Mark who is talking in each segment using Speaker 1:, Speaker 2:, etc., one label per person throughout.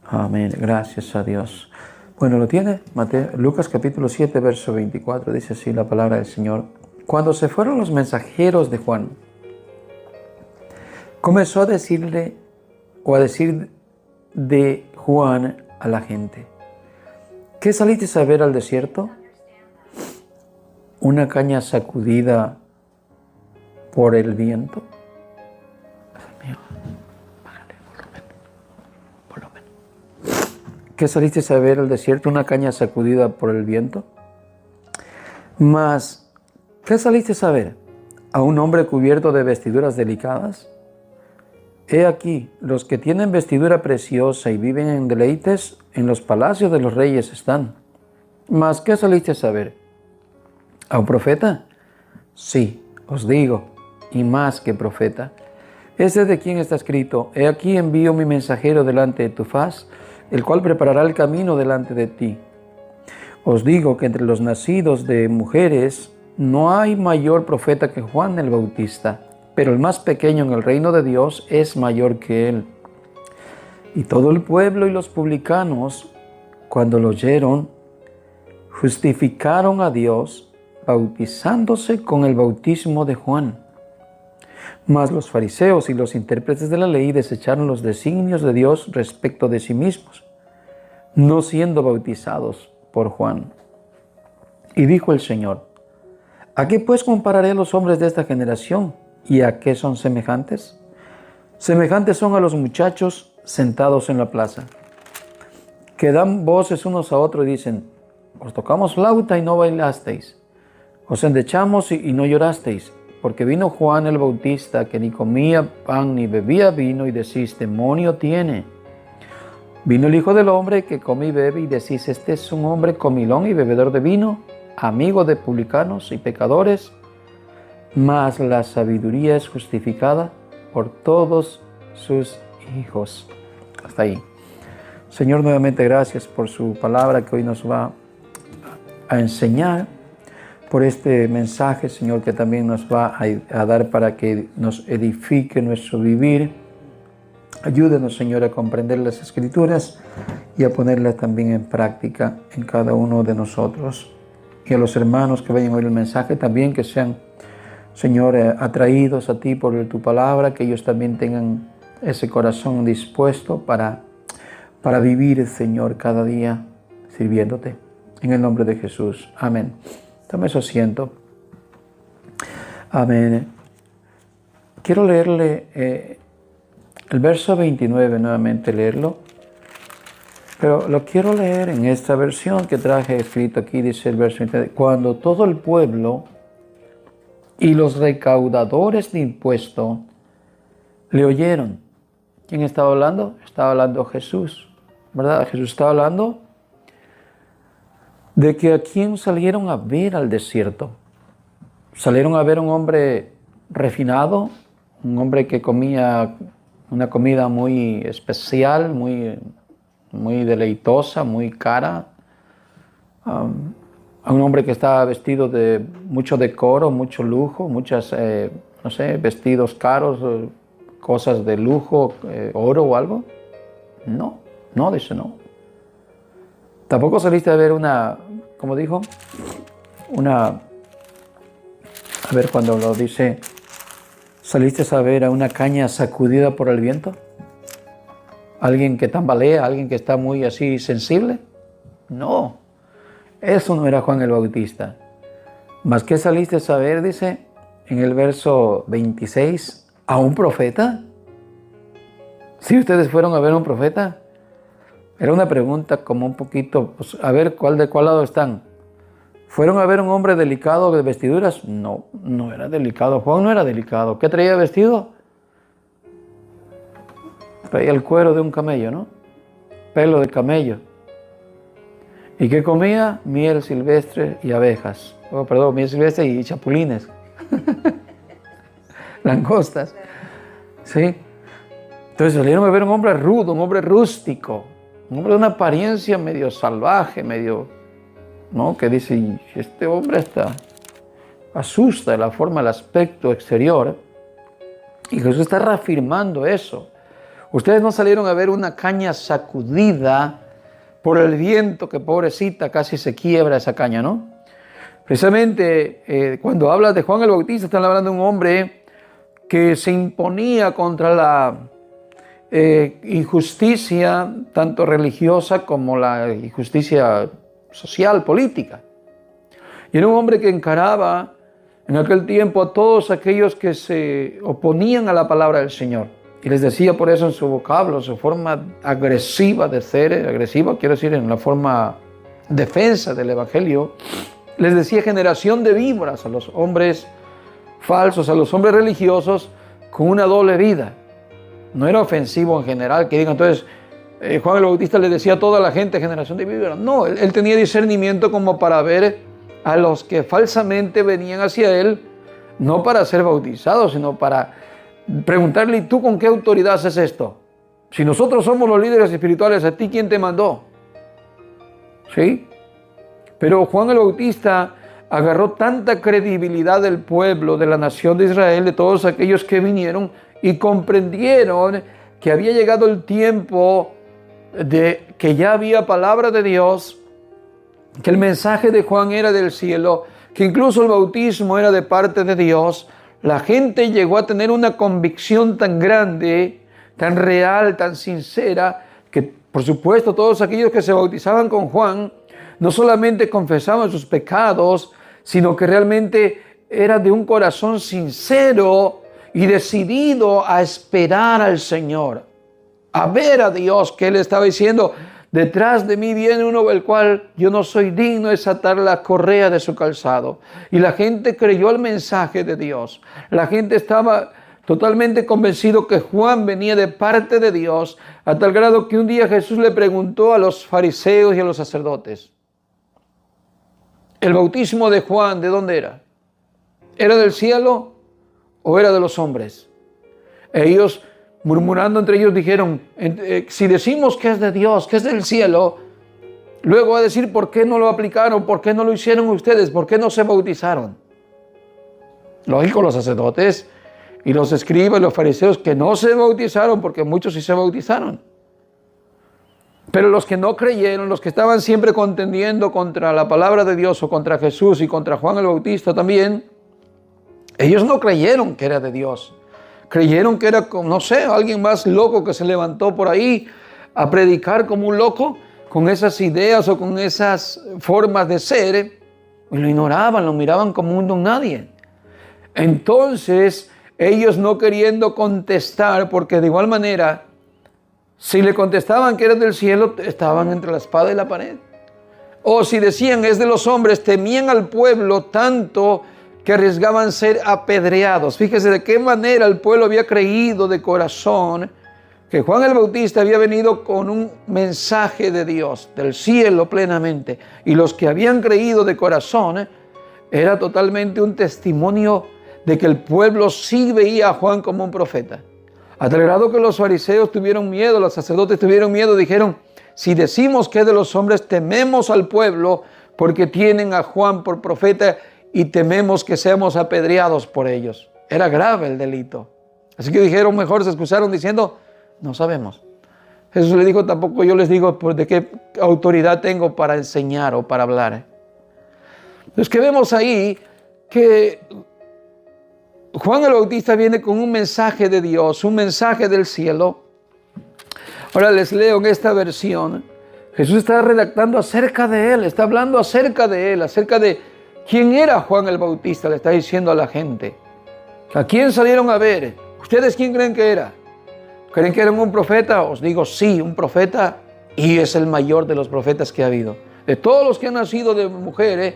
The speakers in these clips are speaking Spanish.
Speaker 1: Amén. Gracias a Dios. Bueno, ¿lo tiene? Lucas capítulo 7, verso 24. Dice así la palabra del Señor. Cuando se fueron los mensajeros de Juan, comenzó a decirle o a decir de Juan a la gente: ¿qué saliste a ver al desierto? ¿Una caña sacudida por el viento? Mío, bájale volumen. ¿Qué saliste a ver al desierto? ¿Una caña sacudida por el viento? Mas, ¿qué saliste a ver? ¿A un hombre cubierto de vestiduras delicadas? He aquí, los que tienen vestidura preciosa y viven en deleites, en los palacios de los reyes están. Mas, ¿qué saliste a ver? ¿A un profeta? Sí, os digo, y más que profeta. Ese de quien está escrito: he aquí envío mi mensajero delante de tu faz, el cual preparará el camino delante de ti. Os digo que entre los nacidos de mujeres no hay mayor profeta que Juan el Bautista, pero el más pequeño en el reino de Dios es mayor que él. Y todo el pueblo y los publicanos, cuando lo oyeron, justificaron a Dios, bautizándose con el bautismo de Juan. Mas los fariseos y los intérpretes de la ley desecharon los designios de Dios respecto de sí mismos, no siendo bautizados por Juan. Y dijo el Señor: ¿a qué pues compararé a los hombres de esta generación? ¿Y a qué son semejantes? Semejantes son a los muchachos sentados en la plaza, que dan voces unos a otros y dicen: os tocamos flauta y no bailasteis, os endechamos y no llorasteis, porque vino Juan el Bautista, que ni comía pan ni bebía vino, y decís: demonio tiene. Vino el Hijo del Hombre, que come y bebe, y decís: este es un hombre comilón y bebedor de vino, amigo de publicanos y pecadores. Mas la sabiduría es justificada por todos sus hijos. Hasta ahí. Señor, nuevamente gracias por su palabra que hoy nos va a enseñar, por este mensaje, Señor, que también nos va a dar para que nos edifique nuestro vivir. Ayúdenos, Señor, a comprender las Escrituras y a ponerlas también en práctica en cada uno de nosotros. Y a los hermanos que vayan a oír el mensaje también, que sean, Señor, atraídos a ti por tu palabra, que ellos también tengan ese corazón dispuesto para vivir, Señor, cada día sirviéndote. En el nombre de Jesús. Amén. Tome su asiento. Amén. Quiero leerle el verso 29, nuevamente leerlo. Pero lo quiero leer en esta versión que traje escrito aquí, dice el verso 29. Cuando todo el pueblo y los recaudadores de impuesto le oyeron. ¿Quién estaba hablando? Estaba hablando Jesús, ¿verdad? Jesús estaba hablando de que a quién salieron a ver al desierto. Salieron a ver un hombre refinado, un hombre que comía una comida muy especial, muy deleitosa, muy cara. A un hombre que estaba vestido de mucho decoro, mucho lujo, muchas, vestidos caros, cosas de lujo, oro o algo. No, dice no. Tampoco saliste a ver una, como dijo, a ver cuando lo dice, saliste a ver a una caña sacudida por el viento. Alguien que tambalea, alguien que está muy así sensible. No, eso no era Juan el Bautista. ¿Mas qué saliste a ver? Dice en el verso 26, ¿a un profeta? ¿Sí ustedes fueron a ver a un profeta? Era una pregunta como un poquito, pues, a ver, ¿de cuál lado están? ¿Fueron a ver un hombre delicado de vestiduras? No, no era delicado. Juan no era delicado. ¿Qué traía vestido? Traía el cuero de un camello, ¿no? Pelo de camello. ¿Y qué comía? Miel silvestre y abejas. Miel silvestre y chapulines. Langostas. ¿Sí? Entonces salieron a ver un hombre rudo, un hombre rústico, un hombre de una apariencia medio salvaje, medio, ¿no? Que dice, este hombre asusta de la forma, el aspecto exterior. Y Jesús está reafirmando eso. Ustedes no salieron a ver una caña sacudida por el viento, que pobrecita, casi se quiebra esa caña, ¿no? Precisamente cuando hablas de Juan el Bautista, están hablando de un hombre que se imponía contra la injusticia, tanto religiosa como la injusticia social, política. Y era un hombre que encaraba en aquel tiempo a todos aquellos que se oponían a la palabra del Señor. Y les decía por eso en su vocablo, su forma agresiva de ser, agresiva quiero decir en la forma defensa del Evangelio, les decía generación de víboras a los hombres falsos, a los hombres religiosos con una doble vida. No era ofensivo en general, que digan entonces Juan el Bautista le decía a toda la gente generación de víboras. No, él tenía discernimiento como para ver a los que falsamente venían hacia él, no para ser bautizados, sino para preguntarle, ¿y tú con qué autoridad haces esto? Si nosotros somos los líderes espirituales, ¿a ti quién te mandó? ¿Sí? Pero Juan el Bautista agarró tanta credibilidad del pueblo, de la nación de Israel, de todos aquellos que vinieron y comprendieron que había llegado el tiempo de que ya había palabra de Dios, que el mensaje de Juan era del cielo, que incluso el bautismo era de parte de Dios. La gente llegó a tener una convicción tan grande, tan real, tan sincera, que por supuesto todos aquellos que se bautizaban con Juan no solamente confesaban sus pecados, sino que realmente era de un corazón sincero y decidido a esperar al Señor, a ver a Dios, que Él estaba diciendo, detrás de mí viene uno del cual yo no soy digno de desatar la correa de su calzado. Y la gente creyó el mensaje de Dios. La gente estaba totalmente convencido que Juan venía de parte de Dios, a tal grado que un día Jesús le preguntó a los fariseos y a los sacerdotes, ¿el bautismo de Juan de dónde era? ¿Era del cielo o era de los hombres? Ellos, murmurando entre ellos, dijeron, si decimos que es de Dios, que es del cielo, luego va a decir, ¿por qué no lo aplicaron? ¿Por qué no lo hicieron ustedes? ¿Por qué no se bautizaron? Lógico, los sacerdotes y los escribas y los fariseos que no se bautizaron, porque muchos sí se bautizaron. Pero los que no creyeron, los que estaban siempre contendiendo contra la palabra de Dios o contra Jesús y contra Juan el Bautista también, ellos no creyeron que era de Dios. Creyeron que era, no sé, alguien más loco que se levantó por ahí a predicar como un loco, con esas ideas o con esas formas de ser, y lo ignoraban, lo miraban como un don nadie. Entonces, ellos no queriendo contestar, porque de igual manera, si le contestaban que era del cielo, estaban entre la espada y la pared. O si decían es de los hombres, temían al pueblo tanto que arriesgaban ser apedreados. Fíjese de qué manera el pueblo había creído de corazón que Juan el Bautista había venido con un mensaje de Dios, del cielo plenamente. Y los que habían creído de corazón, era totalmente un testimonio de que el pueblo sí veía a Juan como un profeta. A tal grado que los fariseos tuvieron miedo, los sacerdotes tuvieron miedo, dijeron, si decimos que es de los hombres, tememos al pueblo porque tienen a Juan por profeta y tememos que seamos apedreados por ellos. Era grave el delito. Así que dijeron, mejor se excusaron diciendo, no sabemos. Jesús le dijo, tampoco yo les digo de qué autoridad tengo para enseñar o para hablar. Entonces que vemos ahí que Juan el Bautista viene con un mensaje de Dios, un mensaje del cielo. Ahora les leo en esta versión. Jesús está redactando acerca de él, está hablando acerca de él, acerca de quién era Juan el Bautista, le está diciendo a la gente. ¿A quién salieron a ver? ¿Ustedes quién creen que era? ¿Creen que era un profeta? Os digo, sí, un profeta, y es el mayor de los profetas que ha habido. De todos los que han nacido de mujeres,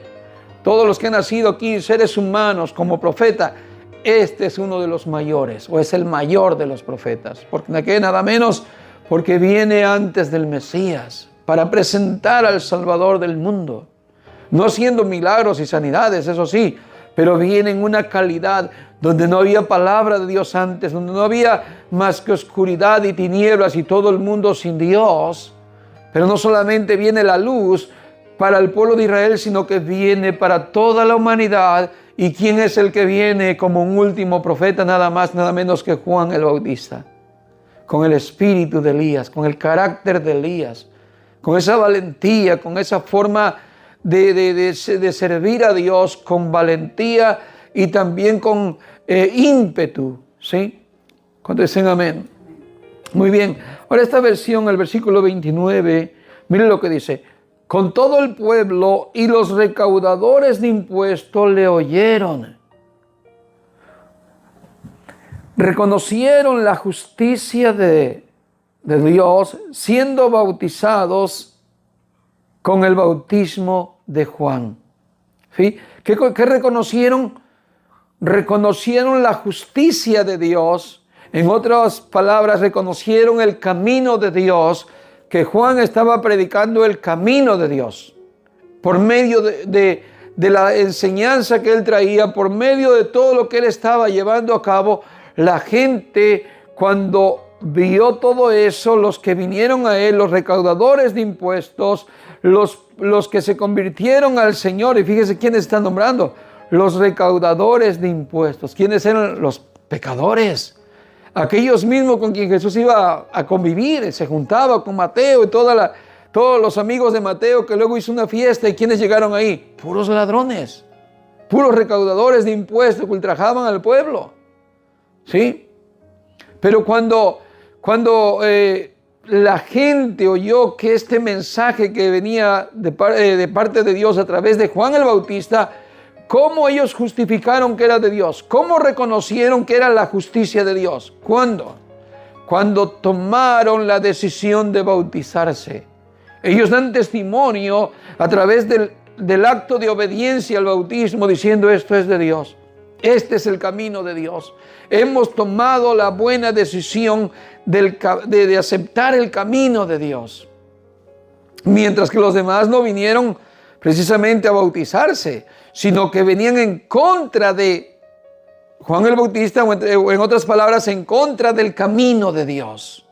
Speaker 1: todos los que han nacido aquí, seres humanos, como profeta, este es uno de los mayores, o es el mayor de los profetas. ¿Por qué? Nada menos porque viene antes del Mesías, para presentar al Salvador del mundo. No haciendo milagros y sanidades, eso sí, pero viene en una calidad donde no había palabra de Dios antes, donde no había más que oscuridad y tinieblas y todo el mundo sin Dios. Pero no solamente viene la luz para el pueblo de Israel, sino que viene para toda la humanidad. ¿Y quién es el que viene como un último profeta? Nada más, nada menos que Juan el Bautista. con el espíritu de Elías, con el carácter de Elías, con esa valentía, con esa forma de servir a Dios con valentía y también con ímpetu, ¿sí? Cuando dicen amén. Muy bien. Ahora esta versión, el versículo 29, miren lo que dice. Con todo el pueblo y los recaudadores de impuestos le oyeron. Reconocieron la justicia de Dios siendo bautizados con el bautismo de Juan. ¿Sí? ¿Qué reconocieron? Reconocieron la justicia de Dios. En otras palabras, reconocieron el camino de Dios, que Juan estaba predicando el camino de Dios. Por medio de la enseñanza que él traía, por medio de todo lo que él estaba llevando a cabo, la gente, cuando vio todo eso, los que vinieron a él, los recaudadores de impuestos, los que se convirtieron al Señor, y fíjese quiénes están nombrando, los recaudadores de impuestos. ¿Quiénes eran? Los pecadores. Aquellos mismos con quien Jesús iba a convivir, se juntaba con Mateo y todos los amigos de Mateo, que luego hizo una fiesta. ¿Y quiénes llegaron ahí? Puros ladrones, puros recaudadores de impuestos que ultrajaban al pueblo. ¿Sí? Pero cuando la gente oyó que este mensaje que venía de parte de Dios a través de Juan el Bautista, ¿cómo ellos justificaron que era de Dios? ¿Cómo reconocieron que era la justicia de Dios? ¿Cuándo? Cuando tomaron la decisión de bautizarse. Ellos dan testimonio a través del acto de obediencia al bautismo, diciendo: esto es de Dios. Este es el camino de Dios. Hemos tomado la buena decisión de aceptar el camino de Dios. Mientras que los demás no vinieron precisamente a bautizarse, sino que venían en contra de Juan el Bautista, o en otras palabras, en contra del camino de Dios.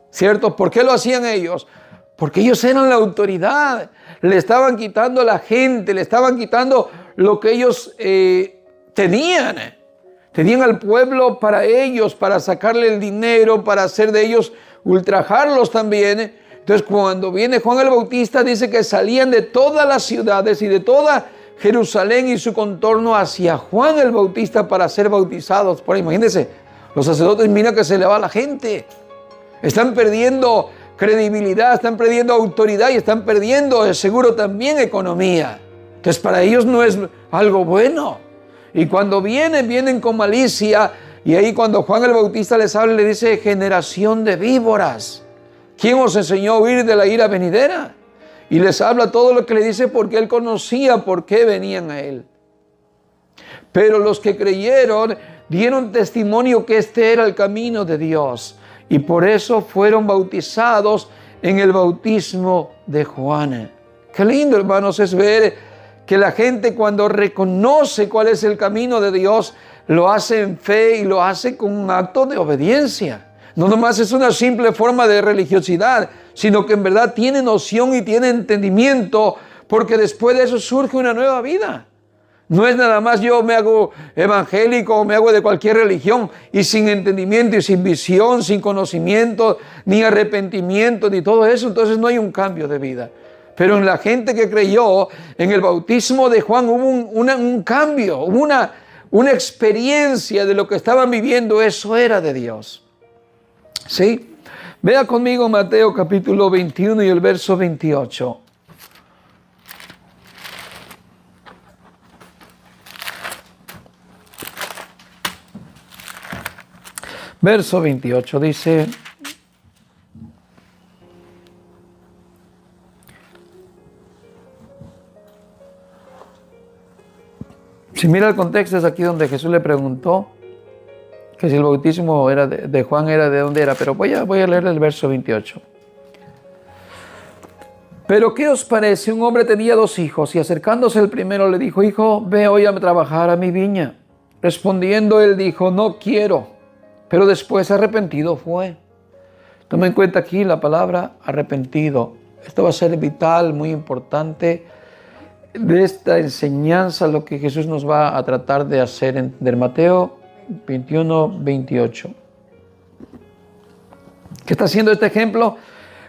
Speaker 1: ¿Cierto? ¿Por qué lo hacían ellos? Porque ellos eran la autoridad. Le estaban quitando a la gente, le estaban quitando lo que ellos tenían. Tenían al pueblo para ellos, para sacarle el dinero, para hacer de ellos, ultrajarlos también. Entonces, cuando viene Juan el Bautista, dice que salían de todas las ciudades y de toda Jerusalén y su contorno hacia Juan el Bautista para ser bautizados. Por ahí, imagínense, los sacerdotes, mira que se le va la gente. Están perdiendo credibilidad, están perdiendo autoridad y están perdiendo, seguro, también economía. Entonces, para ellos no es algo bueno. Y cuando vienen con malicia, y ahí cuando Juan el Bautista les habla, le dice: generación de víboras, ¿quién os enseñó a huir de la ira venidera? Y les habla todo lo que le dice, porque él conocía por qué venían a él. Pero los que creyeron dieron testimonio que este era el camino de Dios, y por eso fueron bautizados en el bautismo de Juan. Qué lindo, hermanos, es ver que la gente, cuando reconoce cuál es el camino de Dios, lo hace en fe y lo hace con un acto de obediencia. No nomás es una simple forma de religiosidad, sino que en verdad tiene noción y tiene entendimiento, porque después de eso surge una nueva vida. No es nada más yo me hago evangélico o me hago de cualquier religión, y sin entendimiento y sin visión, sin conocimiento, ni arrepentimiento, ni todo eso, entonces no hay un cambio de vida. Pero en la gente que creyó en el bautismo de Juan hubo un cambio, hubo una experiencia de lo que estaban viviendo. Eso era de Dios. ¿Sí? Vea conmigo Mateo capítulo 21 y el verso 28. Verso 28 dice: si mira el contexto, es aquí donde Jesús le preguntó que si el bautismo era de Juan, era de dónde era. Pero voy a leer el verso 28. Pero ¿qué os parece? Un hombre tenía 2 hijos, y acercándose el primero le dijo: hijo, ve hoy a trabajar a mi viña. Respondiendo él dijo: no quiero. Pero después arrepentido fue. Toma en cuenta aquí la palabra arrepentido. Esto va a ser vital, muy importante de esta enseñanza, lo que Jesús nos va a tratar de hacer entender. Mateo 21, 28. ¿Qué está haciendo este ejemplo?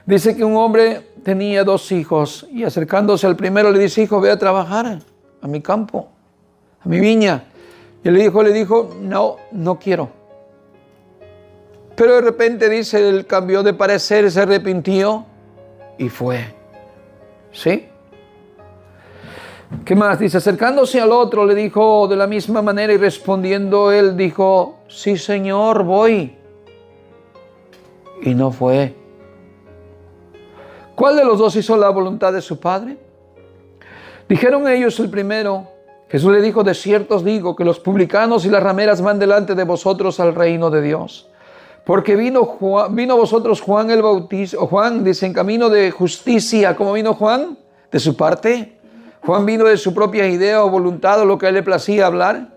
Speaker 1: Dice que un hombre tenía 2 hijos y acercándose al primero le dice: hijo, ve a trabajar a mi campo, a mi viña. Y el hijo le dijo: no quiero. Pero de repente dice, él cambió de parecer, se arrepintió y fue. ¿Sí? ¿Qué más? Dice, acercándose al otro le dijo de la misma manera y respondiendo él dijo: sí, Señor, voy. Y no fue. ¿Cuál de los 2 hizo la voluntad de su padre? Dijeron ellos el primero. Jesús le dijo: de cierto os digo que los publicanos y las rameras van delante de vosotros al reino de Dios. Porque vino a vosotros Juan el Bautista, o Juan dice en camino de justicia. ¿Cómo vino Juan? De su parte. Juan vino de su propia idea o voluntad o lo que a él le placía hablar.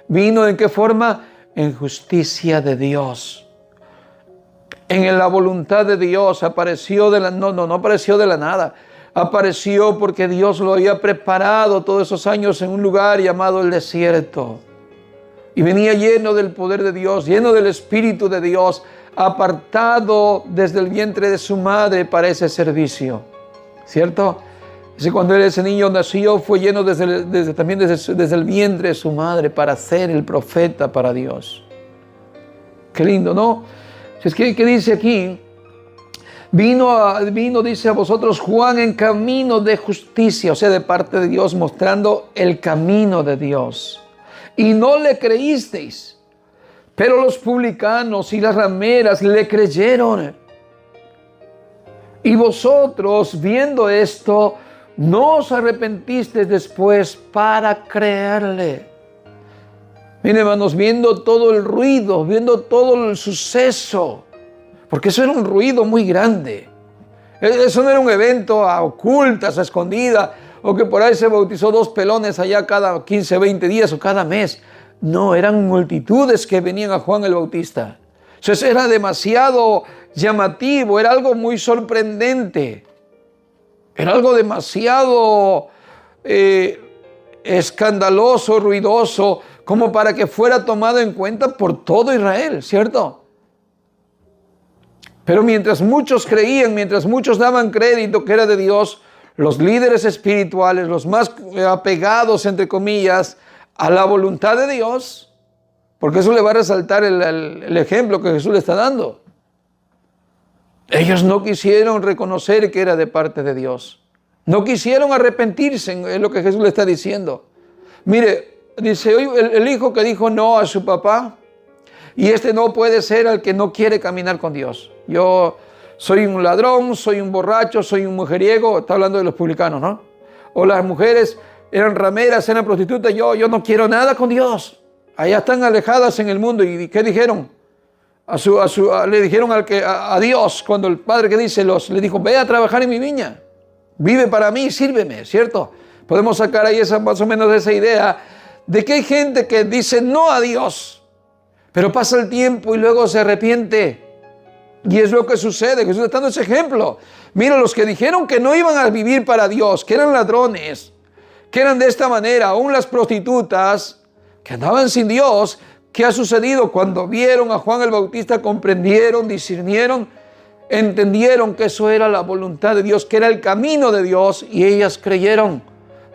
Speaker 1: ¿Vino en qué forma? En justicia de Dios. En la voluntad de Dios. Apareció no apareció de la nada. Apareció porque Dios lo había preparado todos esos años en un lugar llamado el desierto. Y venía lleno del poder de Dios, lleno del Espíritu de Dios, apartado desde el vientre de su madre para ese servicio. ¿Cierto? Cuando ese niño nació, fue lleno desde el vientre de su madre para ser el profeta para Dios. Qué lindo, ¿no? ¿Qué dice aquí? Vino, dice, a vosotros Juan en camino de justicia, o sea, de parte de Dios, mostrando el camino de Dios. Y no le creísteis, pero los publicanos y las rameras le creyeron. Y vosotros, viendo esto, no os arrepentisteis después para creerle. Miren, hermanos, viendo todo el ruido, viendo todo el suceso, porque eso era un ruido muy grande. Eso no era un evento a ocultas, a escondida, o que por ahí se bautizó 2 pelones allá cada 15, 20 días o cada mes. No, eran multitudes que venían a Juan el Bautista. Entonces era demasiado llamativo, era algo muy sorprendente. Era algo demasiado escandaloso, ruidoso, como para que fuera tomado en cuenta por todo Israel, ¿cierto? Pero mientras muchos creían, mientras muchos daban crédito que era de Dios, los líderes espirituales, los más apegados, entre comillas, a la voluntad de Dios, porque eso le va a resaltar el ejemplo que Jesús le está dando. Ellos no quisieron reconocer que era de parte de Dios. No quisieron arrepentirse, es lo que Jesús le está diciendo. Mire, dice hoy el hijo que dijo no a su papá, y este no puede ser al que no quiere caminar con Dios. Yo soy un ladrón, soy un borracho, soy un mujeriego, está hablando de los publicanos, ¿no? O las mujeres eran rameras, eran prostitutas, yo no quiero nada con Dios. Allá están alejadas en el mundo. ¿Y qué dijeron? Le dijeron a Dios, cuando el padre que dice, le dijo, ve a trabajar en mi viña, vive para mí, sírveme, ¿cierto? Podemos sacar ahí más o menos esa idea de que hay gente que dice no a Dios, pero pasa el tiempo y luego se arrepiente. Y es lo que sucede. Jesús está dando ese ejemplo. Mira, los que dijeron que no iban a vivir para Dios, que eran ladrones, que eran de esta manera, aún las prostitutas, que andaban sin Dios. ¿Qué ha sucedido? Cuando vieron a Juan el Bautista, comprendieron, discernieron, entendieron que eso era la voluntad de Dios, que era el camino de Dios, y ellas creyeron.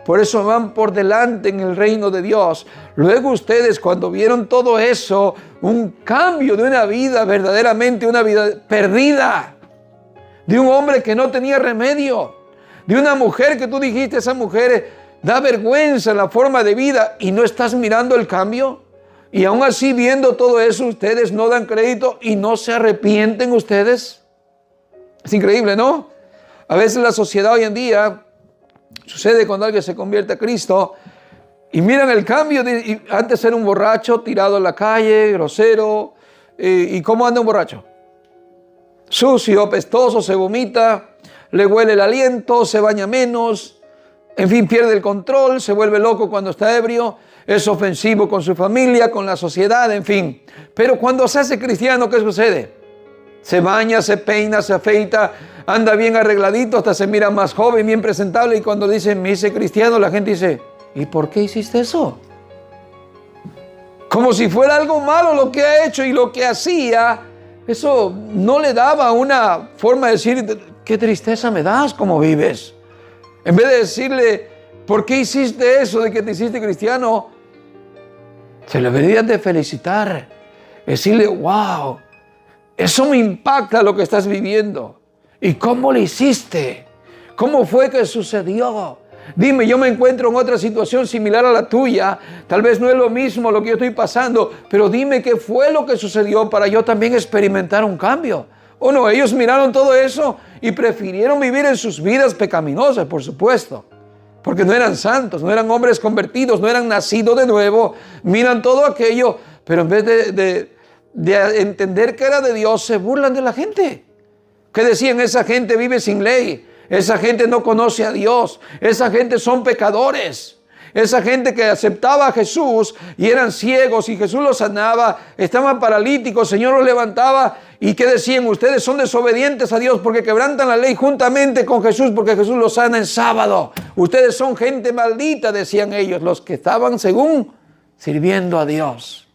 Speaker 1: Por eso van por delante en el reino de Dios. Luego ustedes, cuando vieron todo eso, un cambio de una vida, verdaderamente una vida perdida, de un hombre que no tenía remedio, de una mujer que tú dijiste, esa mujer da vergüenza en la forma de vida, y no estás mirando el cambio. Y aún así, viendo todo eso, ustedes no dan crédito y no se arrepienten ustedes. Es increíble, ¿no? A veces la sociedad hoy en día sucede cuando alguien se convierte a Cristo y miran el cambio. Antes era un borracho tirado en la calle, grosero. ¿Y cómo anda un borracho? Sucio, apestoso, se vomita, le huele el aliento, se baña menos, en fin, pierde el control, se vuelve loco cuando está ebrio, es ofensivo con su familia, con la sociedad, en fin. Pero cuando se hace cristiano, ¿qué sucede? Se baña, se peina, se afeita, anda bien arregladito, hasta se mira más joven, bien presentable. Y cuando dicen, me hice cristiano, la gente dice, ¿y por qué hiciste eso? Como si fuera algo malo lo que ha hecho y lo que hacía eso no le daba una forma de decir, qué tristeza me das como vives. En vez de decirle, ¿por qué hiciste eso de que te hiciste cristiano? Se le debería de felicitar. Decirle, wow, eso me impacta lo que estás viviendo. ¿Y cómo lo hiciste? ¿Cómo fue que sucedió? Dime, yo me encuentro en otra situación similar a la tuya. Tal vez no es lo mismo lo que yo estoy pasando, pero dime qué fue lo que sucedió para yo también experimentar un cambio. ¿O no? Ellos miraron todo eso y prefirieron vivir en sus vidas pecaminosas, por supuesto. Porque no eran santos, no eran hombres convertidos, no eran nacidos de nuevo. Miran todo aquello, pero en vez de entender que era de Dios, se burlan de la gente. ¿Qué decían? Esa gente vive sin ley. Esa gente no conoce a Dios. Esa gente son pecadores. Esa gente que aceptaba a Jesús y eran ciegos y Jesús los sanaba, estaban paralíticos, el Señor los levantaba. ¿Y qué decían? Ustedes son desobedientes a Dios porque quebrantan la ley juntamente con Jesús porque Jesús los sana en sábado. Ustedes son gente maldita, decían ellos, los que estaban según sirviendo a Dios.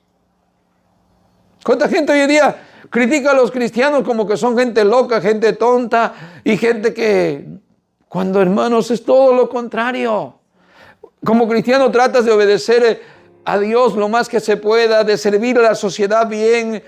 Speaker 1: ¿Cuánta gente hoy en día critica a los cristianos como que son gente loca, gente tonta y gente que, cuando hermanos, es todo lo contrario? Como cristiano tratas de obedecer a Dios lo más que se pueda, de servir a la sociedad bien,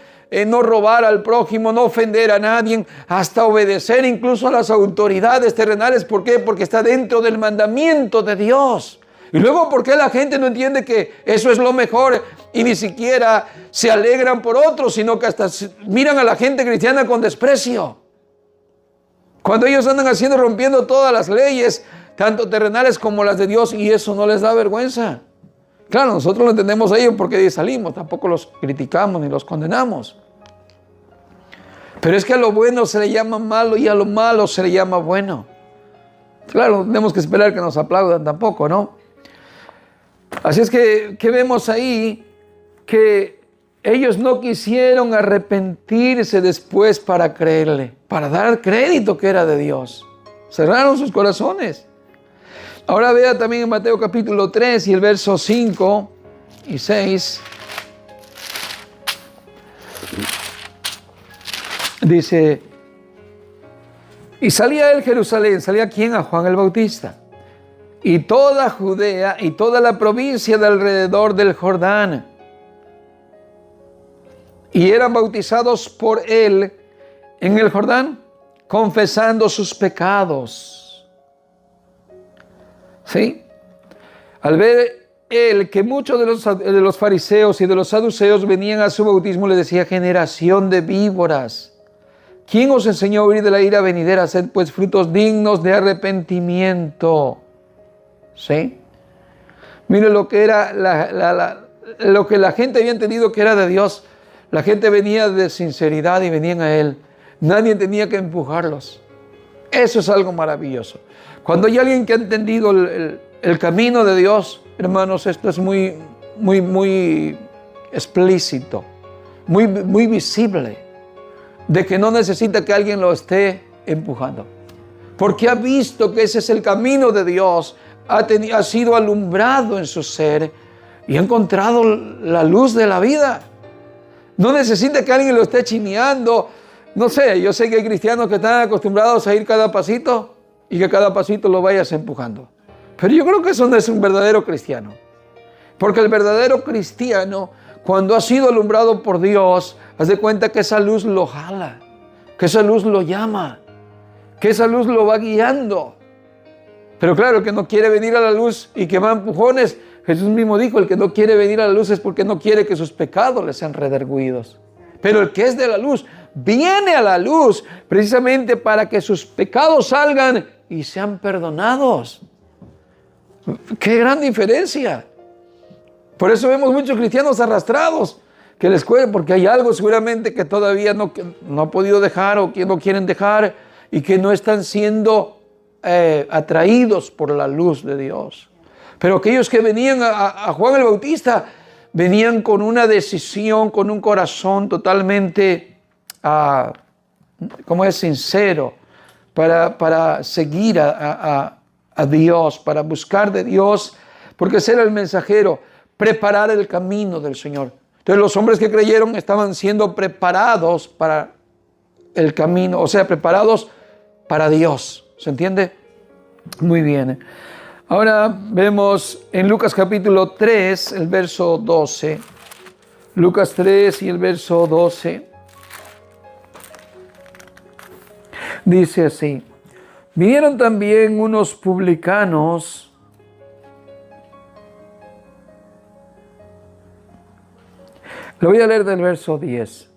Speaker 1: no robar al prójimo, no ofender a nadie, hasta obedecer incluso a las autoridades terrenales. ¿Por qué? Porque está dentro del mandamiento de Dios. Y luego, ¿por qué la gente no entiende que eso es lo mejor y ni siquiera se alegran por otros, sino que hasta miran a la gente cristiana con desprecio? Cuando ellos andan haciendo, rompiendo todas las leyes, tanto terrenales como las de Dios, y eso no les da vergüenza. Claro, nosotros lo entendemos a ellos porque de ahí salimos, tampoco los criticamos ni los condenamos. Pero es que a lo bueno se le llama malo y a lo malo se le llama bueno. Claro, no tenemos que esperar que nos aplaudan tampoco, ¿no? Así es que vemos ahí que ellos no quisieron arrepentirse después para creerle, para dar crédito que era de Dios. Cerraron sus corazones. Ahora vea también en Mateo capítulo 3 y el verso 5 y 6. Dice, y salía él Jerusalén, ¿salía quién? A Juan el Bautista. Y toda Judea y toda la provincia de alrededor del Jordán. Y eran bautizados por él en el Jordán, confesando sus pecados. ¿Sí? Al ver él que muchos de los fariseos y de los saduceos venían a su bautismo, le decía, generación de víboras, ¿quién os enseñó a huir de la ira venidera? Haced pues frutos dignos de arrepentimiento. ¿Sí? Mire lo que era lo que la gente había entendido que era de Dios. La gente venía de sinceridad y venían a Él. Nadie tenía que empujarlos. Eso es algo maravilloso. Cuando hay alguien que ha entendido el camino de Dios, hermanos, esto es muy explícito, muy visible, de que no necesita que alguien lo esté empujando. Porque ha visto que ese es el camino de Dios, ha sido alumbrado en su ser y ha encontrado la luz de la vida. No necesita que alguien lo esté chineando. No sé, yo sé que hay cristianos que están acostumbrados a ir cada pasito y que cada pasito lo vayas empujando. Pero yo creo que eso no es un verdadero cristiano. Porque el verdadero cristiano, cuando ha sido alumbrado por Dios, haz de cuenta que esa luz lo jala, que esa luz lo llama, que esa luz lo va guiando. Pero claro, el que no quiere venir a la luz y que va a empujones, Jesús mismo dijo, el que no quiere venir a la luz es porque no quiere que sus pecados le sean redarguidos. Pero el que es de la luz, viene a la luz precisamente para que sus pecados salgan y sean perdonados. ¡Qué gran diferencia! Por eso vemos muchos cristianos arrastrados que les cuesta, porque hay algo seguramente que todavía no ha podido dejar o que no quieren dejar y que no están siendo atraídos por la luz de Dios. Pero aquellos que venían a Juan el Bautista venían con una decisión, con un corazón totalmente, como es, sincero, para seguir a Dios, para buscar de Dios, porque ese era el mensajero, preparar el camino del Señor. Entonces los hombres que creyeron estaban siendo preparados para el camino, o sea, preparados para Dios. ¿Se entiende? Muy bien. Ahora vemos en Lucas capítulo 3, el verso 12. Lucas 3 y el verso 12. Dice así: vinieron también unos publicanos Lo voy a leer del verso 10.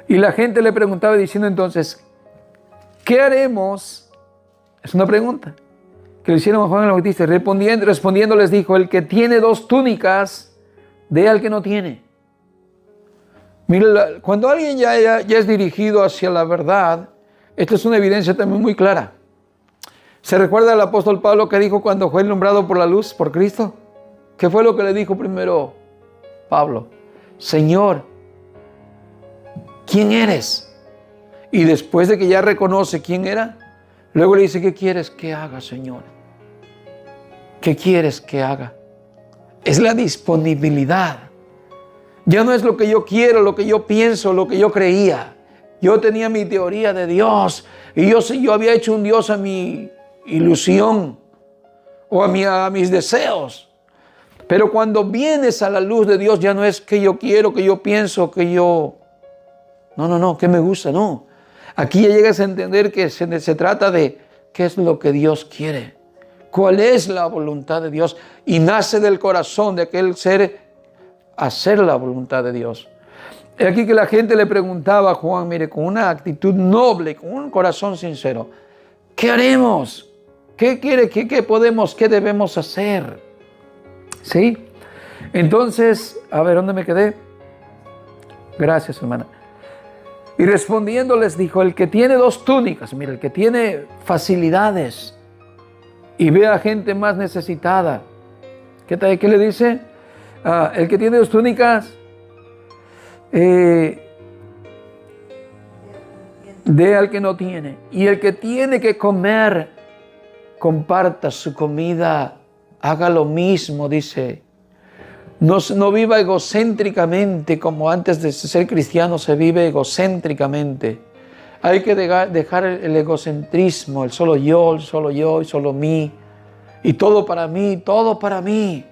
Speaker 1: Y la gente le preguntaba diciendo entonces, ¿qué haremos? Es una pregunta que le hicieron a Juan el Bautista. Respondiendo les dijo, el que tiene 2 túnicas, dé al que no tiene. Mira, cuando alguien ya es dirigido hacia la verdad, esta es una evidencia también muy clara. ¿Se recuerda al apóstol Pablo que dijo cuando fue nombrado por la luz, por Cristo? ¿Qué fue lo que le dijo primero Pablo? Señor, ¿quién eres? Y después de que ya reconoce quién era, luego le dice, ¿qué quieres que haga, Señor? ¿Qué quieres que haga? Es la disponibilidad. Ya no es lo que yo quiero, lo que yo pienso, lo que yo creía. Yo tenía mi teoría de Dios y yo había hecho un Dios a mi ilusión o a mis deseos. Pero cuando vienes a la luz de Dios ya no es que yo quiero, que yo pienso, que yo... No, que me gusta, no. Aquí ya llegas a entender que se trata de qué es lo que Dios quiere. ¿Cuál es la voluntad de Dios? Y nace del corazón de aquel ser hacer la voluntad de Dios. Es aquí que la gente le preguntaba a Juan, mire, con una actitud noble, con un corazón sincero, ¿qué haremos? ¿Qué quiere? ¿Qué podemos? ¿Qué debemos hacer? ¿Sí? Entonces, a ver, ¿dónde me quedé? Gracias, hermana. Y respondiendo les dijo, el que tiene 2 túnicas, mira, el que tiene facilidades y ve a gente más necesitada, ¿qué le dice? El que tiene 2 túnicas, dé al que no tiene. Y el que tiene que comer, comparta su comida, haga lo mismo, dice. No viva egocéntricamente como antes de ser cristiano se vive egocéntricamente. Hay que dejar el egocentrismo, el solo yo, y solo mí. Y todo para mí, todo para mí.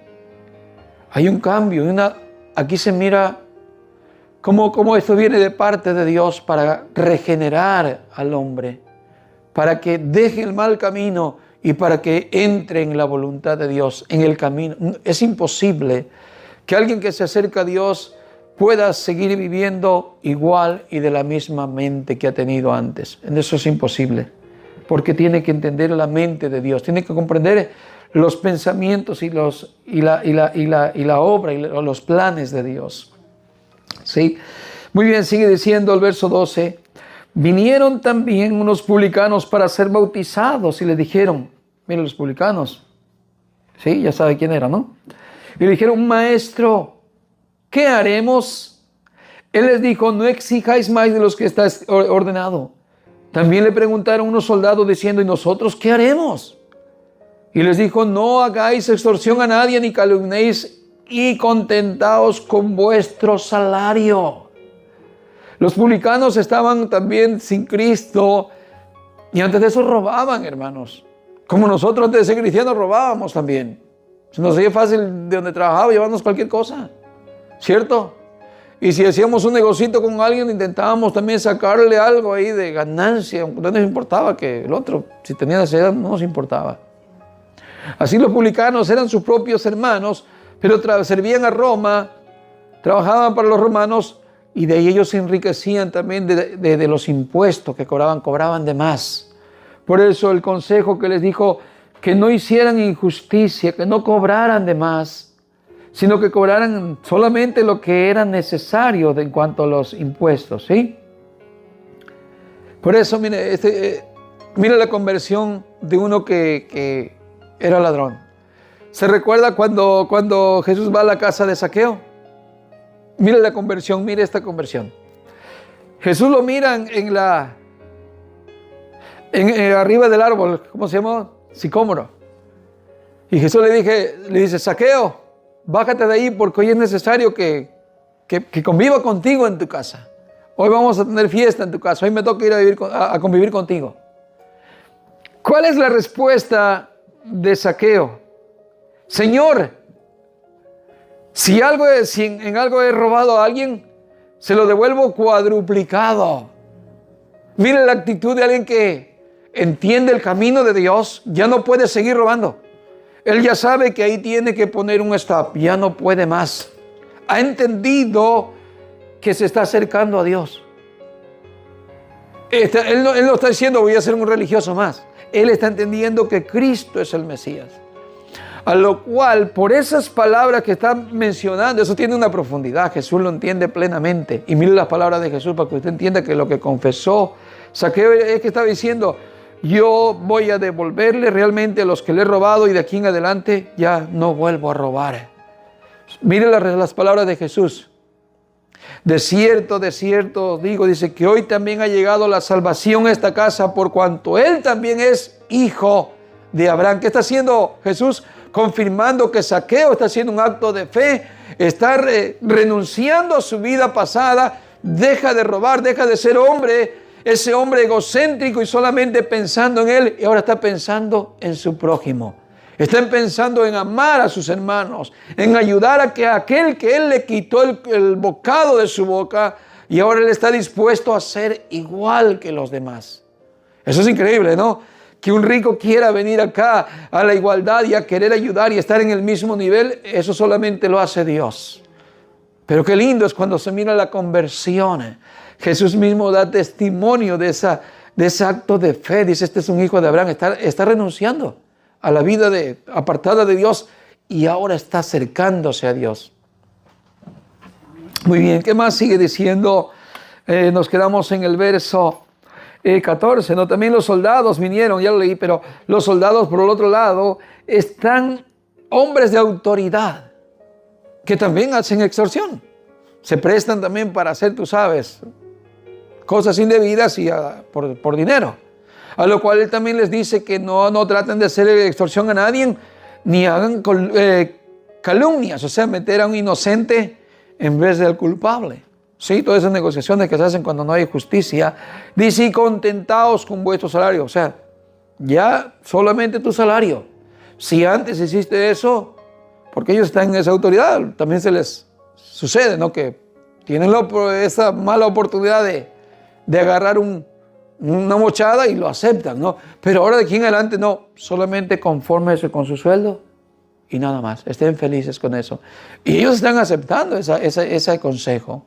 Speaker 1: Hay un cambio. Aquí se mira cómo esto viene de parte de Dios para regenerar al hombre, para que deje el mal camino y para que entre en la voluntad de Dios, en el camino. Es imposible que alguien que se acerca a Dios pueda seguir viviendo igual y de la misma mente que ha tenido antes. Eso es imposible, porque tiene que entender la mente de Dios, tiene que comprender los pensamientos y la obra y los planes de Dios. ¿Sí? Muy bien, sigue diciendo el verso 12. Vinieron también unos publicanos para ser bautizados y le dijeron, mira los publicanos, sí, ya sabe quién era, ¿no? Y le dijeron, maestro, ¿qué haremos? Él les dijo, no exijáis más de los que está ordenado. También le preguntaron unos soldados diciendo, ¿y nosotros qué haremos? Y les dijo, no hagáis extorsión a nadie ni calumniéis y contentaos con vuestro salario. Los publicanos estaban también sin Cristo y antes de eso robaban, hermanos. Como nosotros antes de ser cristianos robábamos también. Se nos hacía fácil de donde trabajaba llevarnos cualquier cosa, ¿cierto? Y si hacíamos un negocito con alguien, intentábamos también sacarle algo ahí de ganancia. No nos importaba que el otro, si tenía necesidad, no nos importaba. Así los publicanos eran sus propios hermanos, pero servían a Roma, trabajaban para los romanos y de ahí ellos se enriquecían también de los impuestos que cobraban de más. Por eso el consejo que les dijo, que no hicieran injusticia, que no cobraran de más, sino que cobraran solamente lo que era necesario en cuanto a los impuestos, ¿sí? Por eso, mire, mire la conversión de uno que era ladrón. ¿Se recuerda cuando Jesús va a la casa de Zaqueo? Mire la conversión, mire esta conversión. Jesús lo miran arriba del árbol, ¿cómo se llama? Sicómoro. Y Jesús le dice, Zaqueo, bájate de ahí porque hoy es necesario que conviva contigo en tu casa. Hoy vamos a tener fiesta en tu casa. Hoy me toca ir a convivir contigo. ¿Cuál es la respuesta de Zaqueo? Señor, si en algo he robado a alguien, se lo devuelvo cuadruplicado. Mire la actitud de alguien que entiende el camino de Dios. Ya no puede seguir robando. Él ya sabe que ahí tiene que poner un stop. Ya no puede más. Ha entendido que se está acercando a Dios. Él no está diciendo voy a ser un religioso más. Él está entendiendo que Cristo es el Mesías. A lo cual, por esas palabras que está mencionando, eso tiene una profundidad. Jesús lo entiende plenamente. Y mire las palabras de Jesús para que usted entienda que lo que confesó Zaqueo es que estaba diciendo, yo voy a devolverle realmente a los que le he robado y de aquí en adelante ya no vuelvo a robar. Mire las palabras de Jesús. De cierto, os digo, dice que hoy también ha llegado la salvación a esta casa por cuanto él también es hijo de Abraham. ¿Qué está haciendo Jesús? Confirmando que Zaqueo está haciendo un acto de fe, está renunciando a su vida pasada, deja de robar, deja de ser hombre, ese hombre egocéntrico y solamente pensando en él, y ahora está pensando en su prójimo. Están pensando en amar a sus hermanos, en ayudar a que aquel que él le quitó el bocado de su boca y ahora él está dispuesto a ser igual que los demás. Eso es increíble, ¿no? Que un rico quiera venir acá a la igualdad y a querer ayudar y estar en el mismo nivel, eso solamente lo hace Dios. Pero qué lindo es cuando se mira la conversión. Jesús mismo da testimonio de ese acto de fe. Dice, este es un hijo de Abraham, está renunciando a la vida apartada de Dios y ahora está acercándose a Dios. Muy bien, ¿qué más sigue diciendo? Nos quedamos en el verso 14, ¿no? También los soldados vinieron, ya lo leí, pero los soldados por el otro lado están hombres de autoridad que también hacen extorsión. Se prestan también para hacer, tú sabes, cosas indebidas y por dinero. A lo cual él también les dice que no traten de hacer extorsión a nadie, ni hagan calumnias, o sea, meter a un inocente en vez del culpable. Sí, todas esas negociaciones que se hacen cuando no hay justicia. Dice, y contentaos con vuestro salario. O sea, ya solamente tu salario. Si antes hiciste eso, porque ellos están en esa autoridad, también se les sucede, ¿no? Que tienen esa mala oportunidad de agarrar una mochada y lo aceptan, ¿no? Pero ahora de aquí en adelante no, solamente confórmense con su sueldo y nada más. Estén felices con eso. Y ellos están aceptando ese consejo.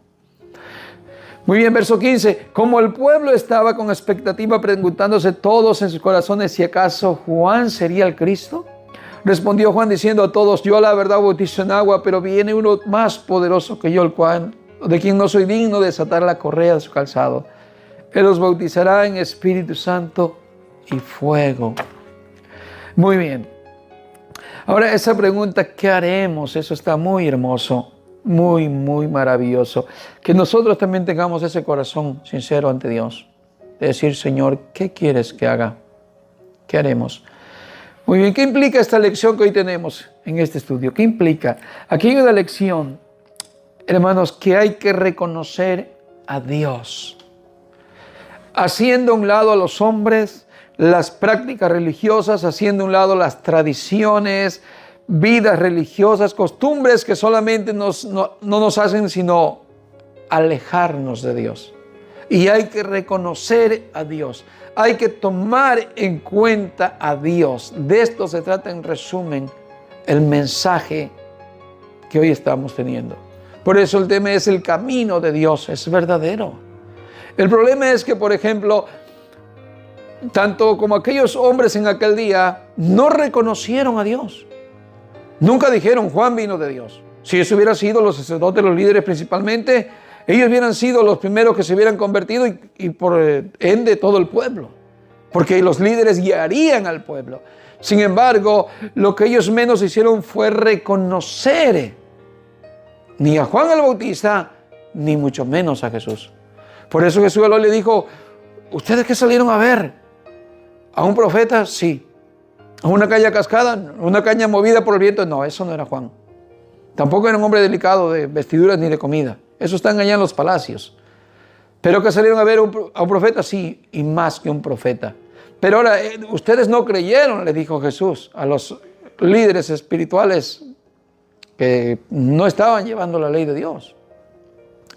Speaker 1: Muy bien, verso 15. Como el pueblo estaba con expectativa preguntándose todos en sus corazones si acaso Juan sería el Cristo, respondió Juan diciendo a todos, yo la verdad bautizo en agua, pero viene uno más poderoso que yo, el cual, de quien no soy digno de desatar la correa de su calzado. Él los bautizará en Espíritu Santo y fuego. Muy bien. Ahora esa pregunta, ¿qué haremos? Eso está muy hermoso. Muy, muy maravilloso. Que nosotros también tengamos ese corazón sincero ante Dios. De decir, Señor, ¿qué quieres que haga? ¿Qué haremos? Muy bien, ¿qué implica esta lección que hoy tenemos en este estudio? ¿Qué implica? Aquí hay una lección, hermanos, que hay que reconocer a Dios. Haciendo a un lado a los hombres, las prácticas religiosas, haciendo a un lado las tradiciones, vidas religiosas, costumbres que solamente no nos hacen sino alejarnos de Dios. Y hay que reconocer a Dios. Hay que tomar en cuenta a Dios. De esto se trata en resumen el mensaje que hoy estamos teniendo. Por eso el tema es el camino de Dios, es verdadero. El problema es que, por ejemplo, tanto como aquellos hombres en aquel día no reconocieron a Dios. Nunca dijeron, Juan vino de Dios. Si eso hubiera sido los sacerdotes, los líderes principalmente, ellos hubieran sido los primeros que se hubieran convertido y por ende todo el pueblo. Porque los líderes guiarían al pueblo. Sin embargo, lo que ellos menos hicieron fue reconocer ni a Juan el Bautista, ni mucho menos a Jesús. Por eso Jesús le dijo, ¿ustedes qué salieron a ver? ¿A un profeta? Sí. ¿A una caña cascada? ¿Una caña movida por el viento? No, eso no era Juan. Tampoco era un hombre delicado de vestiduras ni de comida. Eso están allá en los palacios. Pero que salieron a ver a un profeta, sí, y más que un profeta. Pero ahora, ustedes no creyeron, le dijo Jesús a los líderes espirituales que no estaban llevando la ley de Dios.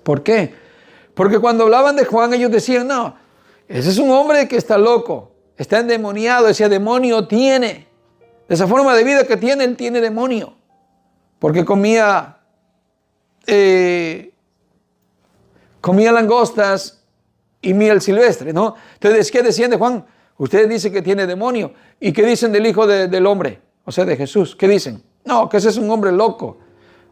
Speaker 1: ¿Por qué? Porque cuando hablaban de Juan, ellos decían, no, ese es un hombre que está loco, está endemoniado, ese demonio tiene. De esa forma de vida que tiene, él tiene demonio. Porque comía langostas y miel silvestre, ¿no? Entonces, ¿qué decían de Juan? Ustedes dicen que tiene demonio. ¿Y qué dicen del Hijo del Hombre? O sea, de Jesús. ¿Qué dicen? No, que ese es un hombre loco.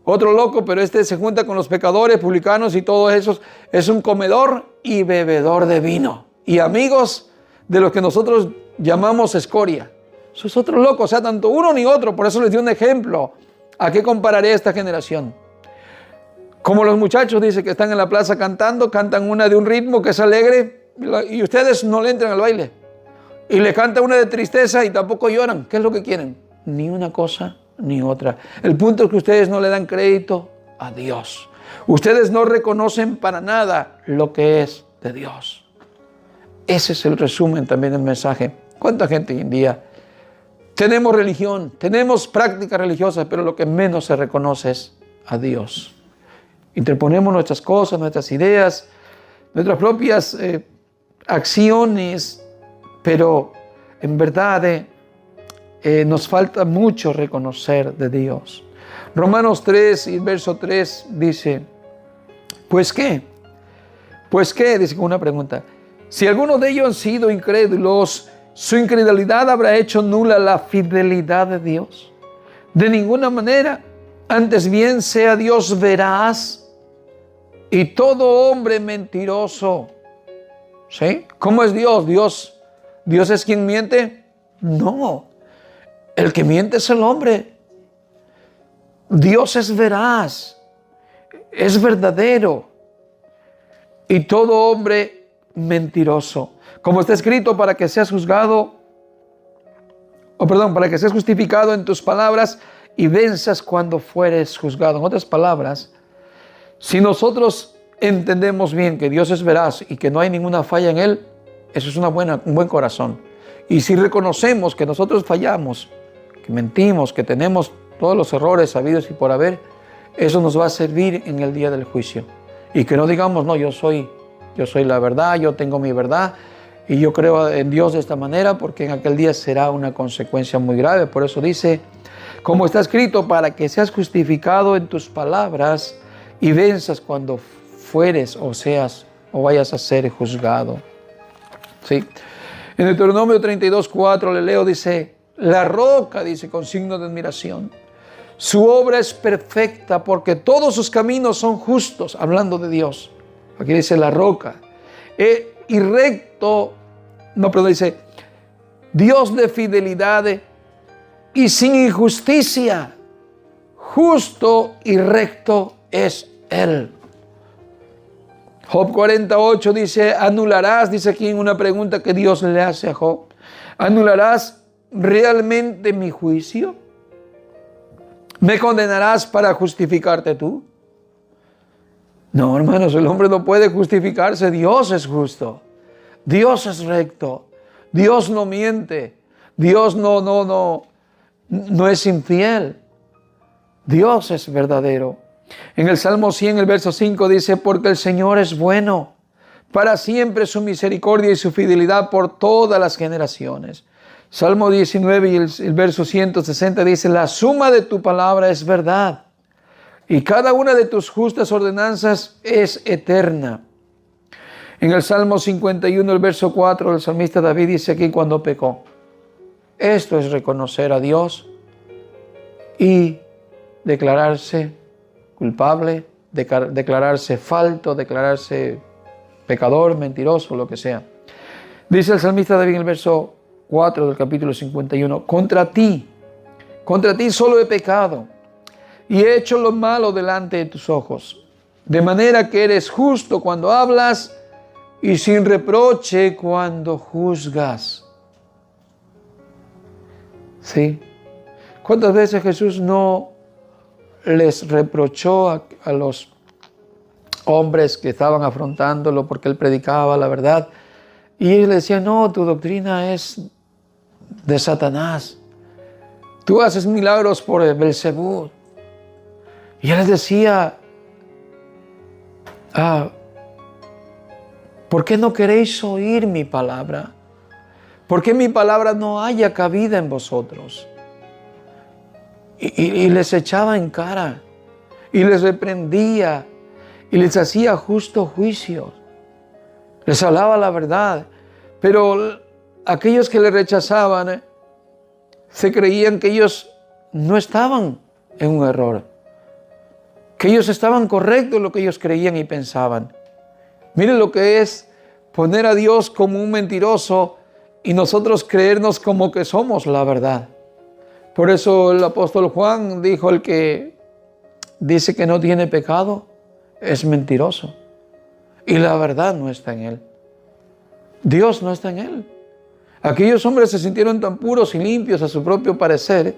Speaker 1: Otro loco, pero este se junta con los pecadores, publicanos y todos esos. Es un comedor y bebedor de vino. Y amigos de los que nosotros llamamos escoria. Eso es otro loco, o sea, tanto uno ni otro. Por eso les di un ejemplo. ¿A qué compararé esta generación? Como los muchachos, dice, que están en la plaza cantando, cantan una de un ritmo que es alegre y ustedes no le entran al baile. Y le cantan una de tristeza y tampoco lloran. ¿Qué es lo que quieren? Ni una cosa ni otra. El punto es que ustedes no le dan crédito a Dios. Ustedes no reconocen para nada lo que es de Dios. Ese es el resumen también del mensaje. ¿Cuánta gente hoy en día? Tenemos religión, tenemos prácticas religiosas, pero lo que menos se reconoce es a Dios. Interponemos nuestras cosas, nuestras ideas, nuestras propias acciones, pero en verdad nos falta mucho reconocer de Dios. Romanos 3 y verso 3 dice, ¿pues qué? ¿Pues qué? Dice con una pregunta. Si algunos de ellos han sido incrédulos, ¿su incredulidad habrá hecho nula la fidelidad de Dios? De ninguna manera. Antes bien sea Dios veraz y todo hombre mentiroso. ¿Sí? ¿Cómo es Dios? ¿Dios es quien miente? No. El que miente es el hombre. Dios es veraz, es verdadero y todo hombre mentiroso. Como está escrito, para que seas justificado en tus palabras y venzas cuando fueres juzgado. En otras palabras, si nosotros entendemos bien que Dios es veraz y que no hay ninguna falla en Él, eso es un buen corazón. Y si reconocemos que nosotros fallamos, que mentimos, que tenemos todos los errores sabidos y por haber, eso nos va a servir en el día del juicio. Y que no digamos, no, yo soy la verdad, yo tengo mi verdad y yo creo en Dios de esta manera, porque en aquel día será una consecuencia muy grave. Por eso dice, como está escrito, para que seas justificado en tus palabras y venzas cuando fueres o vayas a ser juzgado. ¿Sí? En Deuteronomio 32:4 le leo, dice, la roca, dice, con signo de admiración. Su obra es perfecta porque todos sus caminos son justos, hablando de Dios. Aquí dice la roca. Y recto, dice, Dios de fidelidad y sin injusticia. Justo y recto es Él. Job 48 dice, anularás, dice aquí en una pregunta que Dios le hace a Job, ¿anularás realmente mi juicio? ¿Me condenarás para justificarte tú? No, hermanos, el hombre no puede justificarse. Dios es justo. Dios es recto. Dios no miente. Dios no es infiel. Dios es verdadero. En el Salmo 100, el verso 5 dice, porque el Señor es bueno, para siempre su misericordia y su fidelidad por todas las generaciones. Salmo 19 y el verso 160 dice, la suma de tu palabra es verdad, y cada una de tus justas ordenanzas es eterna. En el Salmo 51, el verso 4, el salmista David dice aquí cuando pecó. Esto es reconocer a Dios y declararse culpable, declararse falto, declararse pecador, mentiroso, lo que sea. Dice el salmista David en el verso 4 del capítulo 51, contra ti solo he pecado y he hecho lo malo delante de tus ojos, de manera que eres justo cuando hablas y sin reproche cuando juzgas. ¿Sí? ¿Cuántas veces Jesús no les reprochó a los hombres que estaban afrontándolo porque él predicaba la verdad. Y ellos le decían, no, tu doctrina es de Satanás. Tú haces milagros por Belcebú. Y él les decía, ¿por qué no queréis oír mi palabra? ¿Por qué mi palabra no haya cabida en vosotros? Y les echaba en cara, y les reprendía, y les hacía justo juicio. Les hablaba la verdad, pero aquellos que le rechazaban se creían que ellos no estaban en un error, que ellos estaban correctos en lo que ellos creían y pensaban. Miren lo que es poner a Dios como un mentiroso y nosotros creernos como que somos la verdad. Por eso el apóstol Juan dijo, el que dice que no tiene pecado es mentiroso y la verdad no está en él. Dios no está en él. Aquellos hombres se sintieron tan puros y limpios a su propio parecer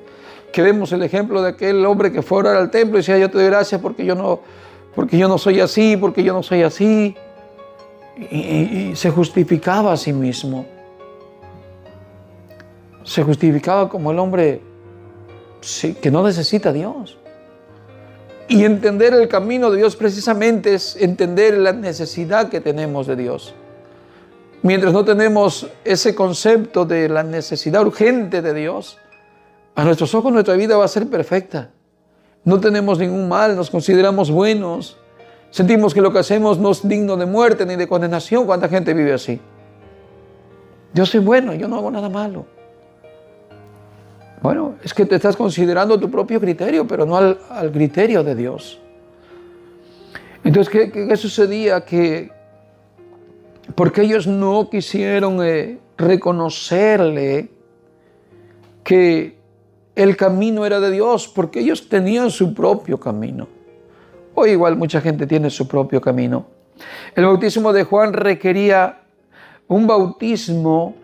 Speaker 1: que vemos el ejemplo de aquel hombre que fue a orar al templo y decía, yo te doy gracias porque yo no soy así, porque yo no soy así. Y se justificaba a sí mismo. Se justificaba como el hombre que no necesita a Dios. Y entender el camino de Dios precisamente es entender la necesidad que tenemos de Dios. Mientras no tenemos ese concepto de la necesidad urgente de Dios, a nuestros ojos nuestra vida va a ser perfecta. No tenemos ningún mal, nos consideramos buenos. Sentimos que lo que hacemos no es digno de muerte ni de condenación. ¿Cuánta gente vive así? Yo soy bueno, yo no hago nada malo. Bueno, es que te estás considerando tu propio criterio, pero no al criterio de Dios. Entonces, ¿qué sucedía? Que porque ellos no quisieron reconocerle que el camino era de Dios, porque ellos tenían su propio camino. Hoy igual mucha gente tiene su propio camino. El bautismo de Juan requería un bautismo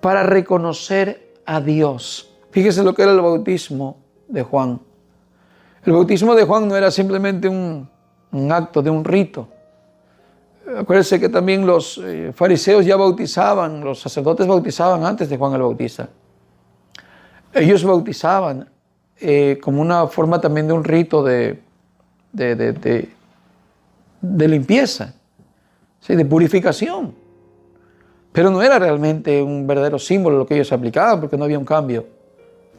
Speaker 1: para reconocer a Dios. Fíjese lo que era el bautismo de Juan. El bautismo de Juan no era simplemente un acto de un rito. Acuérdense que también los fariseos ya bautizaban, los sacerdotes bautizaban antes de Juan el Bautista. Ellos bautizaban como una forma también de un rito de limpieza, ¿sí? De purificación. Pero no era realmente un verdadero símbolo lo que ellos aplicaban, porque no había un cambio.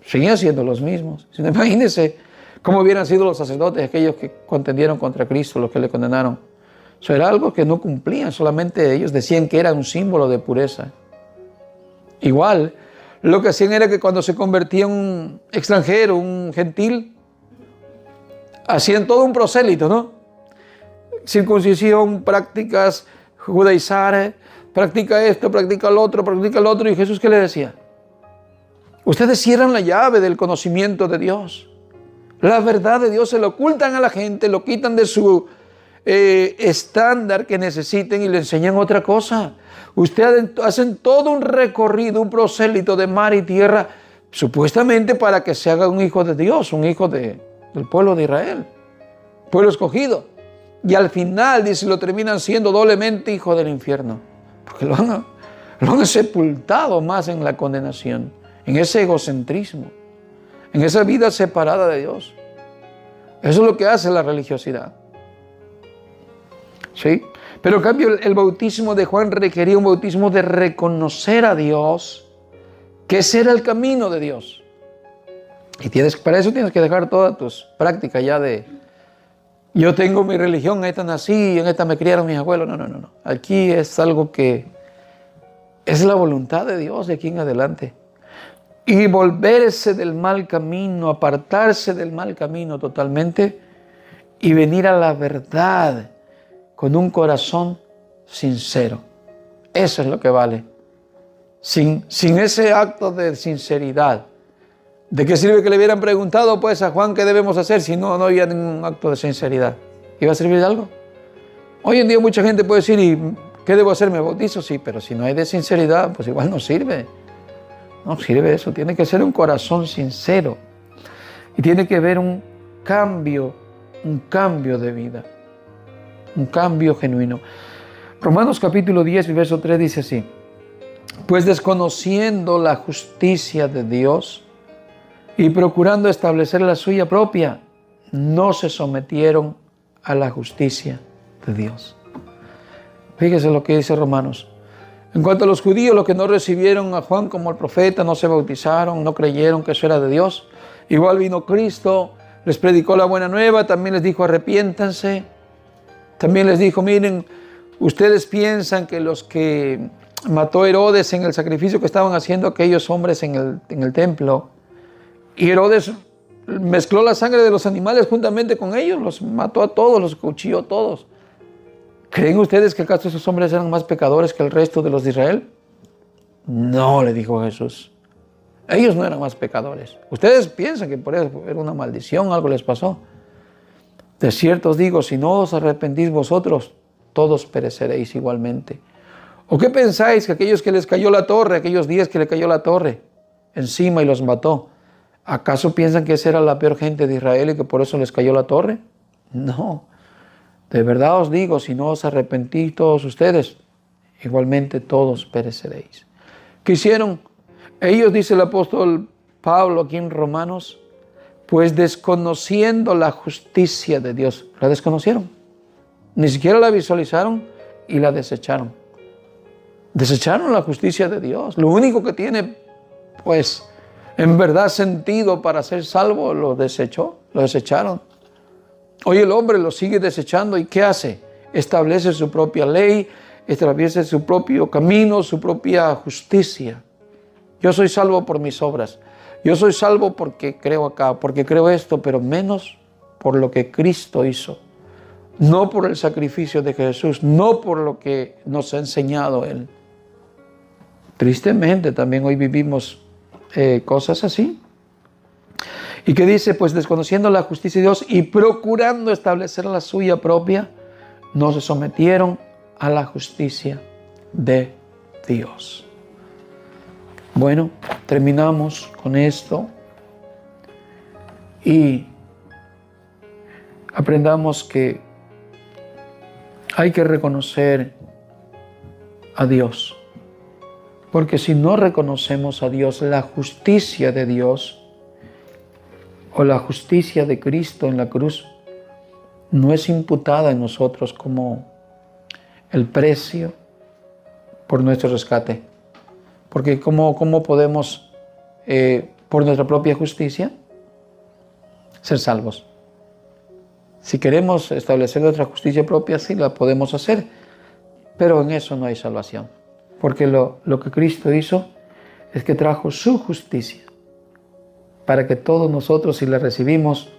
Speaker 1: Seguían siendo los mismos. Imagínense cómo hubieran sido los sacerdotes, aquellos que contendieron contra Cristo, los que le condenaron. Eso era algo que no cumplían, solamente ellos decían que era un símbolo de pureza. Igual, lo que hacían era que cuando se convertía un extranjero, un gentil, hacían todo un prosélito, ¿no? Circuncisión, prácticas, judaizar, practica esto, practica lo otro. ¿Y Jesús qué le decía? Ustedes cierran la llave del conocimiento de Dios. La verdad de Dios se lo ocultan a la gente, lo quitan de su estándar que necesiten y le enseñan otra cosa. Ustedes hacen todo un recorrido, un prosélito de mar y tierra, supuestamente para que se haga un hijo de Dios, un hijo del pueblo de Israel, pueblo escogido. Y al final, dice, lo terminan siendo doblemente hijo del infierno, porque lo han sepultado más en la condenación, en ese egocentrismo, en esa vida separada de Dios. Eso es lo que hace la religiosidad. ¿Sí? Pero en cambio el bautismo de Juan requería un bautismo de reconocer a Dios, que ese era el camino de Dios. Y para eso tienes que dejar todas tus prácticas ya de, yo tengo mi religión, en esta nací, en esta me criaron mis abuelos. No. Aquí es algo que es la voluntad de Dios de aquí en adelante. Y volverse del mal camino, apartarse del mal camino totalmente y venir a la verdad con un corazón sincero. Eso es lo que vale. Sin ese acto de sinceridad, ¿de qué sirve que le hubieran preguntado pues a Juan qué debemos hacer si no había ningún acto de sinceridad? ¿Iba a servir de algo? Hoy en día mucha gente puede decir, ¿y qué debo hacer? ¿Me bautizo? Sí, pero si no hay de sinceridad, pues igual no sirve. No sirve eso. Tiene que ser un corazón sincero. Y tiene que haber un cambio de vida. un cambio genuino. Romanos capítulo 10, verso 3 dice así: pues desconociendo la justicia de Dios y procurando establecer la suya propia, no se sometieron a la justicia de Dios. Fíjese lo que dice Romanos. En cuanto a los judíos, los que no recibieron a Juan como el profeta, no se bautizaron, no creyeron que eso era de Dios. Igual vino Cristo, les predicó la buena nueva, también les dijo arrepiéntanse. También les dijo, miren, ustedes piensan que los que mató Herodes en el sacrificio que estaban haciendo aquellos hombres en el templo, y Herodes mezcló la sangre de los animales juntamente con ellos, los mató a todos, los cuchilló a todos. ¿Creen ustedes que acaso esos hombres eran más pecadores que el resto de los de Israel? No, le dijo Jesús. Ellos no eran más pecadores. Ustedes piensan que por eso era una maldición, algo les pasó. De cierto os digo, si no os arrepentís vosotros, todos pereceréis igualmente. ¿O qué pensáis que aquellos que les cayó la torre, aquellos 10 que le cayó la torre encima y los mató, acaso piensan que esa era la peor gente de Israel y que por eso les cayó la torre? No. De verdad os digo, si no os arrepentís todos ustedes, igualmente todos pereceréis. ¿Qué hicieron? Ellos, dice el apóstol Pablo aquí en Romanos, pues desconociendo la justicia de Dios, la desconocieron. Ni siquiera la visualizaron y la desecharon. Desecharon la justicia de Dios. Lo único que tiene, pues, en verdad sentido para ser salvo, lo desecharon. Hoy el hombre lo sigue desechando y ¿qué hace? Establece su propia ley, establece su propio camino, su propia justicia. Yo soy salvo por mis obras. Yo soy salvo porque creo acá, porque creo esto, pero menos por lo que Cristo hizo. No por el sacrificio de Jesús, no por lo que nos ha enseñado Él. Tristemente también hoy vivimos cosas así. ¿Y qué dice? Pues desconociendo la justicia de Dios y procurando establecer la suya propia, no se sometieron a la justicia de Dios. Bueno, terminamos con esto y aprendamos que hay que reconocer a Dios, porque si no reconocemos a Dios, la justicia de Dios o la justicia de Cristo en la cruz no es imputada en nosotros como el precio por nuestro rescate. Porque ¿cómo podemos, por nuestra propia justicia, ser salvos? Si queremos establecer nuestra justicia propia, sí la podemos hacer, pero en eso no hay salvación. Porque lo que Cristo hizo es que trajo su justicia para que todos nosotros, si la recibimos,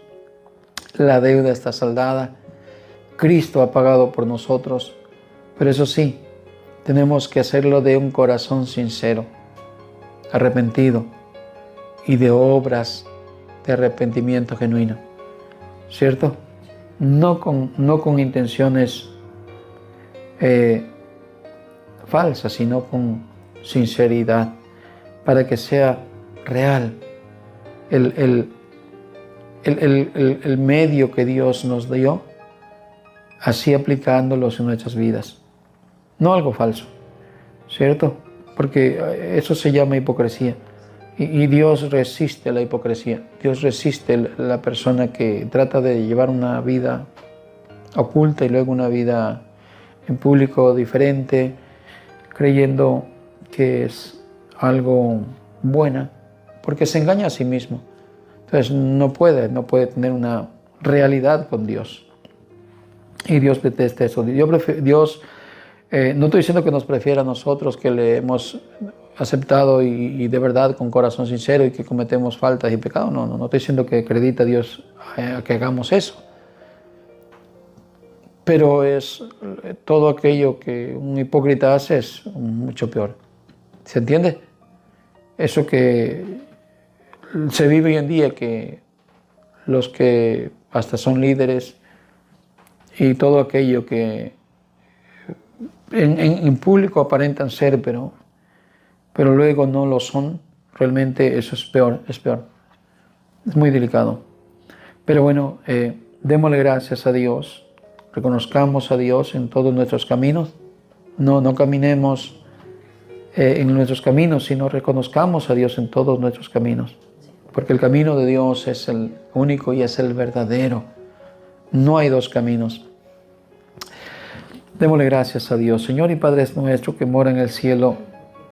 Speaker 1: la deuda está saldada. Cristo ha pagado por nosotros, pero eso sí, tenemos que hacerlo de un corazón sincero, arrepentido y de obras de arrepentimiento genuino, ¿cierto? No con intenciones falsas, sino con sinceridad, para que sea real el medio que Dios nos dio, así aplicándolos en nuestras vidas. No algo falso, ¿cierto? Porque eso se llama hipocresía. Y Dios resiste la hipocresía. Dios resiste la persona que trata de llevar una vida oculta y luego una vida en público diferente, creyendo que es algo buena, porque se engaña a sí mismo. Entonces no puede tener una realidad con Dios. Y Dios detesta eso. Dios no estoy diciendo que nos prefiera a nosotros, que le hemos aceptado y de verdad con corazón sincero y que cometemos faltas y pecados. No estoy diciendo que acredita a Dios a que hagamos eso. Pero es todo aquello que un hipócrita hace es mucho peor. ¿Se entiende? Eso que se vive hoy en día, que los que hasta son líderes y todo aquello que en público aparentan ser, pero luego no lo son, realmente eso es peor. Es muy delicado. Pero bueno, démosle gracias a Dios reconozcamos a Dios en todos nuestros caminos. No caminemos en nuestros caminos, sino reconozcamos a Dios en todos nuestros caminos. Porque el camino de Dios es el único y es el verdadero. No hay dos caminos. Démosle gracias a Dios. Señor y Padre nuestro que mora en el cielo,